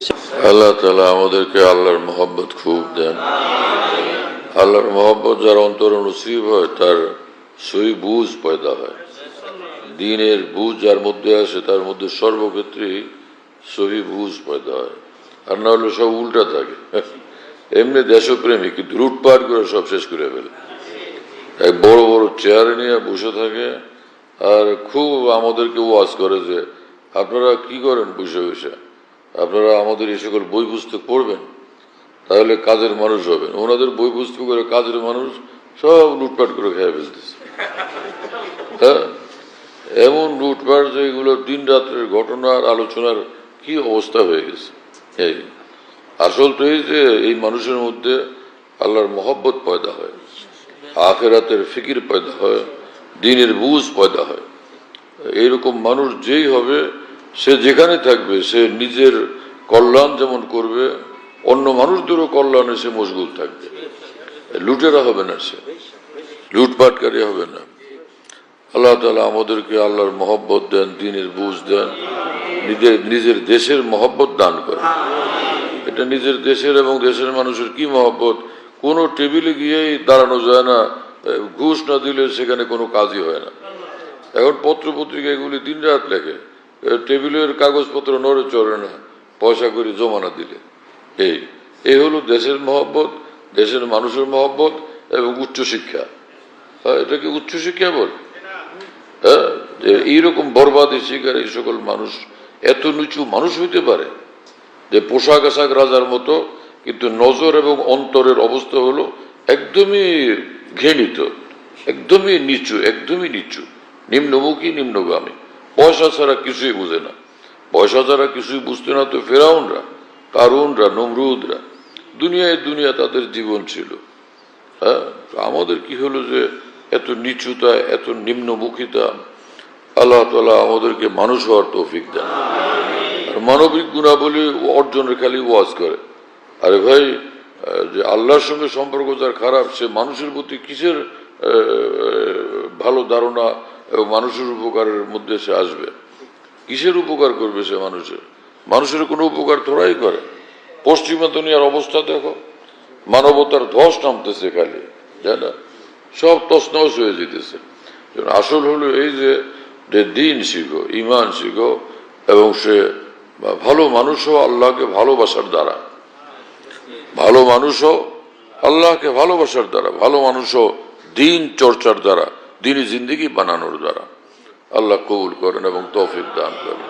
আল্লাহ তাআলা আমাদেরকে আল্লাহর মহব্বত খুব দেন। আল্লাহর মহব্বত যার অন্তরে নসিব হয় তার সহি বুঝ পয়দা হয়। দ্বীনের বুঝ যার মধ্যে আসে তার মধ্যে সর্বক্ষেত্রে সহি বুঝ পয়দা হয়। আর না হলে সব উল্টা থাকে। এমনি দেশপ্রেমী কিন্তু লুটপাট করে সব শেষ করে ফেলে। এক বড় বড় চেয়ারে নিয়ে বসে থাকে আর খুব আমাদেরকে ওয়াজ করে যে আপনারা কি করেন বসে বসে, আপনারা আমাদের এই সকল বই পুস্তক পড়বেন তাহলে কাজের মানুষ হবেন। ওনাদের বই পুস্তক করে কাজের মানুষ সব লুটপাট করে খেয়ে ফেলতেছে। হ্যাঁ, এমন লুটপাট যে এগুলো দিন রাত্রের ঘটনার আলোচনার কি অবস্থা হয়ে গেছে। এই আসল তো এই যে এই মানুষের মধ্যে আল্লাহর মহব্বত পয়দা হয়, আখেরাতের ফিকির পয়দা হয়, দ্বীনের বুঝ পয়দা হয়। এইরকম মানুষ যেই হবে সে যেখানে থাকবে সে নিজের কল্যাণ যেমন করবে অন্য মানুষদেরও কল্যাণে সে মশগুল থাকবে। লুটেরা হবে না, সে লুটপাটকারী হবে না। আল্লাহ তাআলা আমাদেরকে আল্লাহর মহব্বত দেন, দ্বীনের বুঝ দেন, নিজের দেশের মহব্বত দান করেন। এটা নিজের দেশের এবং দেশের মানুষের কি মহব্বত, কোনো টেবিলে গিয়েই দাঁড়ানো যায় না, ঘুষ না দিলে সেখানে কোনো কাজই হয় না। এখন পত্র পত্রিকা এগুলি দিন রাত লেখে, টেবিলের কাগজপত্র নড়ে চড়ে না পয়সা করে জমা না দিলে। এই হলো দেশের মহব্বত, দেশের মানুষের মহব্বত এবং উচ্চশিক্ষা। এটাকে উচ্চশিক্ষা বলে। হ্যাঁ, যে এইরকম বরবাদী শিকার এই সকল মানুষ এত নিচু মানুষ হইতে পারে যে পোশাক আশাক রাজার মতো, কিন্তু নজর এবং অন্তরের অবস্থা হলো একদমই ঘৃণিত, একদমই নিচু, একদমই নিচু, নিম্নমুখী, নিম্নগামী। পয়সা ছাড়া কিছুই বুঝে না। পয়সা ছাড়া কিছুই বুঝতে না তো ফেরাউনরা, কারুনরা, নমরুদরা, দুনিয়া তাদের জীবন ছিল। হ্যাঁ, আমাদের কি হলো যে এত নিচুতা, এত নিম্নমুখিতা। আল্লাহ তাআলা আমাদেরকে মানুষ হওয়ার তৌফিক দেন। আর মানবিক গুণাবলী অর্জনের খালি ওয়াজ করে। আরে ভাই, যে আল্লাহর সঙ্গে সম্পর্ক যার খারাপ সে মানুষের প্রতি কিসের ভালো ধারণা এবং মানুষের উপকারের মধ্যে সে আসবে? কিসের উপকার করবে সে? মানুষের কোনো উপকার থোড়াই করে। পশ্চিমা দুনিয়ার অবস্থা দেখো, মানবতার ধস নামতেছে খালি, তাই না? সব তছনছ হয়ে যেতেছে। আসল হলো এই যে দ্বীন শিখো, ঈমান শিখো, এবং সে ভালো মানুষও আল্লাহকে ভালোবাসার দ্বারা, ভালো মানুষও আল্লাহকে ভালোবাসার দ্বারা, ভালো মানুষও দ্বীন চর্চার দ্বারা, দ্বীনি জিন্দেগি বানানোর দ্বারা। আল্লাহ কবুল করেন এবং তৌফিক দান করেন।